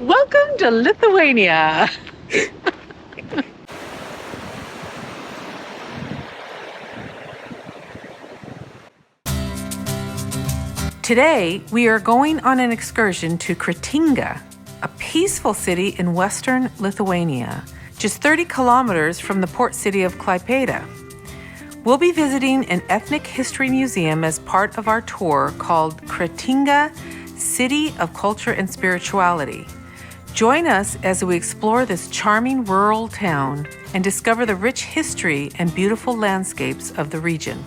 Welcome to Lithuania. Today, we are going on an excursion to Kretinga, a peaceful city in western Lithuania, just 30 kilometers from the port city of Klaipeda. We'll be visiting an ethnic history museum as part of our tour called Kretinga City of Culture and Spirituality. Join us as we explore this charming rural town and discover the rich history and beautiful landscapes of the region.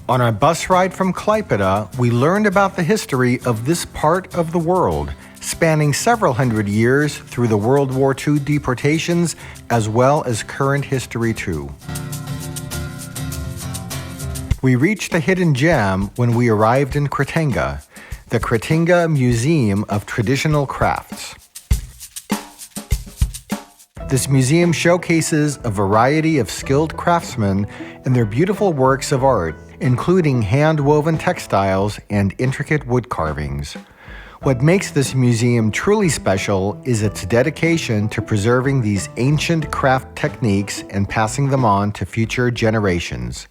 On our bus ride from Klaipeda, we learned about the history of this part of the world, spanning several hundred years through the World War II deportations, as well as current history too. We reached a hidden gem when we arrived in Kretinga, the Kretinga Museum of Traditional Crafts. This museum showcases a variety of skilled craftsmen and their beautiful works of art, including hand-woven textiles and intricate wood carvings. What makes this museum truly special is its dedication to preserving these ancient craft techniques and passing them on to future generations.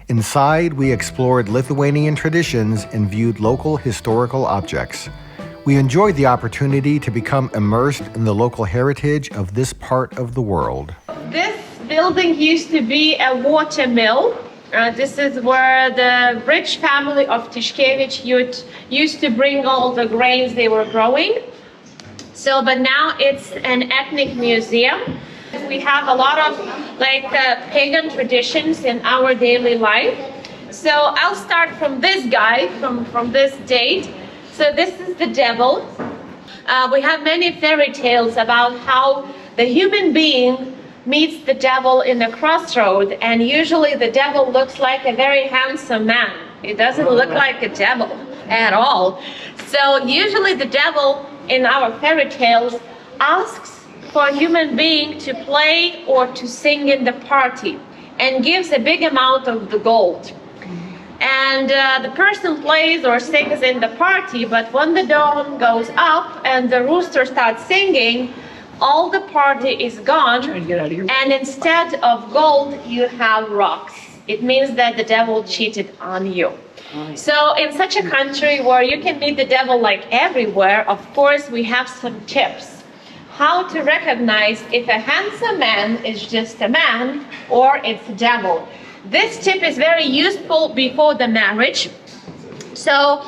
Inside, we explored Lithuanian traditions and viewed local historical objects. We enjoyed the opportunity to become immersed in the local heritage of this part of the world. This building used to be a water mill. This is where the rich family of Tiškevič used to bring all the grains they were growing. But now it's an ethnic museum. We have a lot of pagan traditions in our daily life. So I'll start from this guy, from this date. So this is the devil. We have many fairy tales about how the human being meets the devil in a crossroad, and usually the devil looks like a very handsome man. He doesn't look like a devil at all. So usually the devil in our fairy tales asks for a human being to play or to sing in the party and gives a big amount of the gold. And the person plays or sings in the party, but when the dawn goes up and the rooster starts singing, all the party is gone, and instead of gold, you have rocks. It means that the devil cheated on you. So in such a country where you can meet the devil like everywhere, of course, we have some tips. How to recognize if a handsome man is just a man or it's a devil. This tip is very useful before the marriage. So,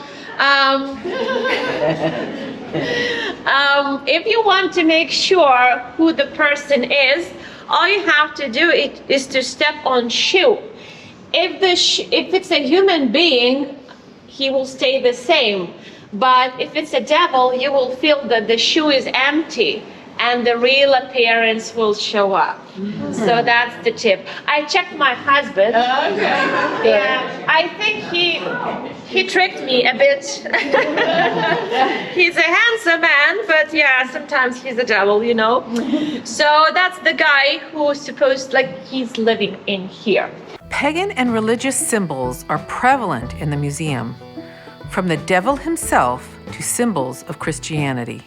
if you want to make sure who the person is, all you have to do is to step on shoe. If it's a human being, he will stay the same. But if it's a devil, you will feel that the shoe is empty and the real appearance will show up. So that's the tip. I checked my husband. Yeah, I think he tricked me a bit. He's a handsome man, but yeah, sometimes he's a devil, you know. So that's the guy who's supposed, he's living in here. Pagan and religious symbols are prevalent in the museum, from the devil himself to symbols of Christianity.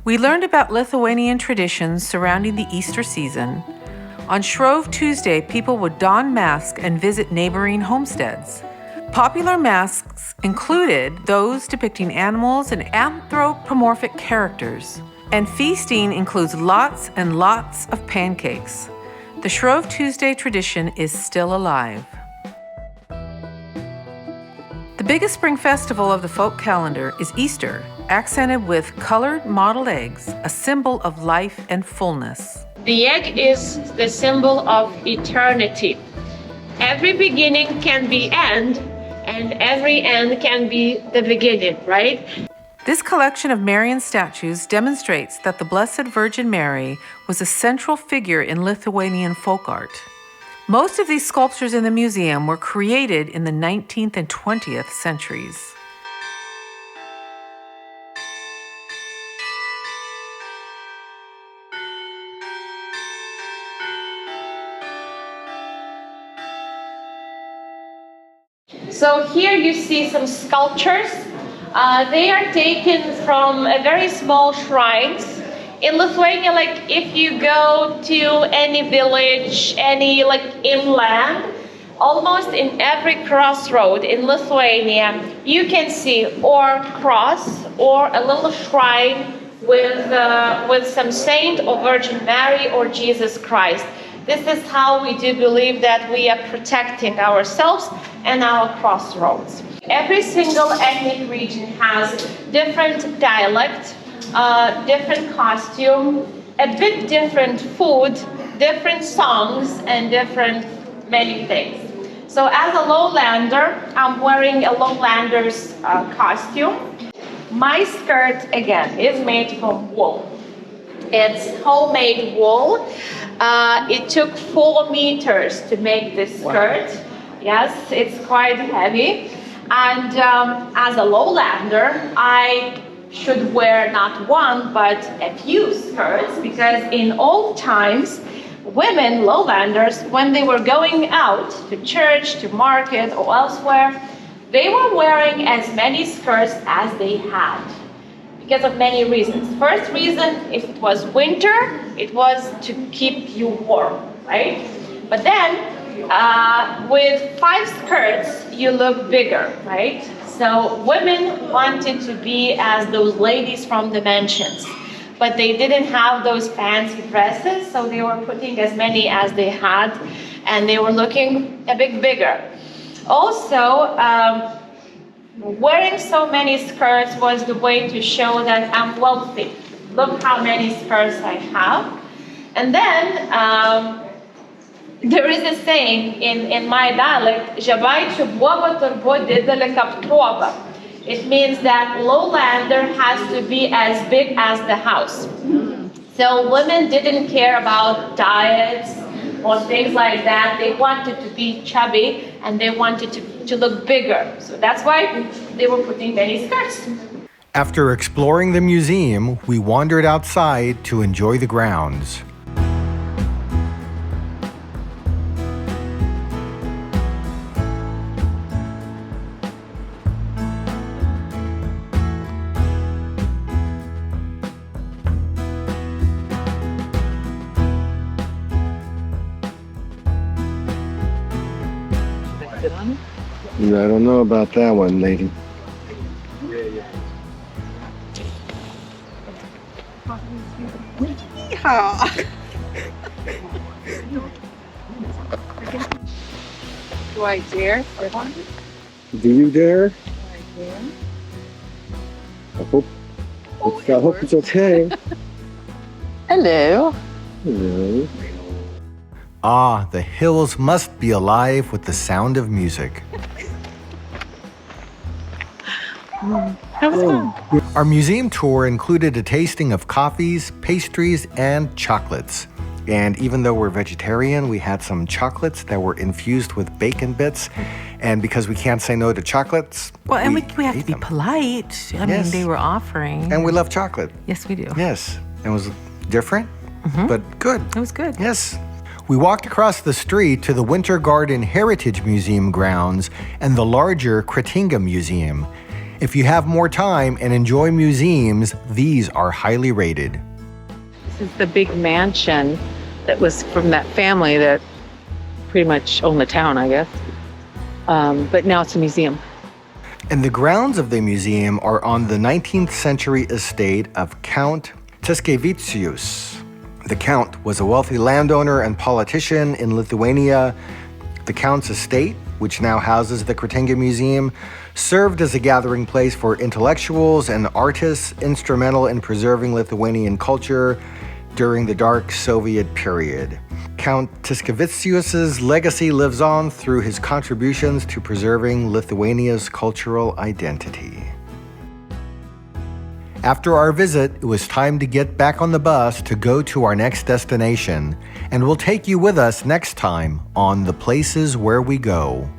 We learned about Lithuanian traditions surrounding the Easter season. On Shrove Tuesday, people would don masks and visit neighboring homesteads. Popular masks included those depicting animals and anthropomorphic characters. And feasting includes lots and lots of pancakes. The Shrove Tuesday tradition is still alive. The biggest spring festival of the folk calendar is Easter, accented with colored mottled eggs, a symbol of life and fullness. The egg is the symbol of eternity. Every beginning can be end, and every end can be the beginning, right? This collection of Marian statues demonstrates that the Blessed Virgin Mary was a central figure in Lithuanian folk art. Most of these sculptures in the museum were created in the 19th and 20th centuries. So here you see some sculptures. They are taken from a very small shrines. In Lithuania, like if you go to any village, any like inland, almost in every crossroad in Lithuania, you can see or cross or a little shrine with some saint or Virgin Mary or Jesus Christ. This is how we do believe that we are protecting ourselves and our crossroads. Every single ethnic region has different dialect, different costume, a bit different food, different songs, and different many things. So as a lowlander, I'm wearing a lowlander's costume. My skirt, again, is made from wool. It's homemade wool. It took 4 meters to make this skirt. Wow. Yes, it's quite heavy. And as a lowlander, I should wear not one, but a few skirts, because in old times, women, lowlanders, when they were going out to church, to market, or elsewhere, they were wearing as many skirts as they had, because of many reasons. First reason, if it was winter, it was to keep you warm, right? But then, with 5 skirts, you look bigger, right? So women wanted to be as those ladies from the mansions, but they didn't have those fancy dresses, so they were putting as many as they had, and they were looking a bit bigger. Also, wearing so many skirts was the way to show that I'm wealthy. Look how many skirts I have. And then, there is a saying in my dialect, "Žemaičių buoba turbūt didelė kaip trobą." It means that lowlander has to be as big as the house. So women didn't care about diets or things like that. They wanted to be chubby and they wanted to look bigger. So that's why they were putting many skirts. After exploring the museum, we wandered outside to enjoy the grounds. I don't know about that one, lady. Do I dare? Do you dare? Do I dare? I hope it's okay. Hello. Hello. Ah, the hills must be alive with the sound of music. That was fun. Our museum tour included a tasting of coffees, pastries, and chocolates. And even though we're vegetarian, we had some chocolates that were infused with bacon bits. And because we can't say no to chocolates, Well, and we have to ate be them. polite. I mean, they were offering. And we love chocolate. Yes, we do. Yes. It was different, but good. It was good. Yes. We walked across the street to the Winter Garden Heritage Museum grounds and the larger Kretinga Museum. If you have more time and enjoy museums, these are highly rated. This is the big mansion that was from that family that pretty much owned the town, I guess. But now it's a museum. And the grounds of the museum are on the 19th century estate of Count Tiškevičius. The Count was a wealthy landowner and politician in Lithuania. The Count's estate, which now houses the Kretinga Museum, served as a gathering place for intellectuals and artists instrumental in preserving Lithuanian culture during the dark Soviet period. Count Tiškevičius's legacy lives on through his contributions to preserving Lithuania's cultural identity. After our visit, it was time to get back on the bus to go to our next destination, and we'll take you with us next time on The Places Where We Go.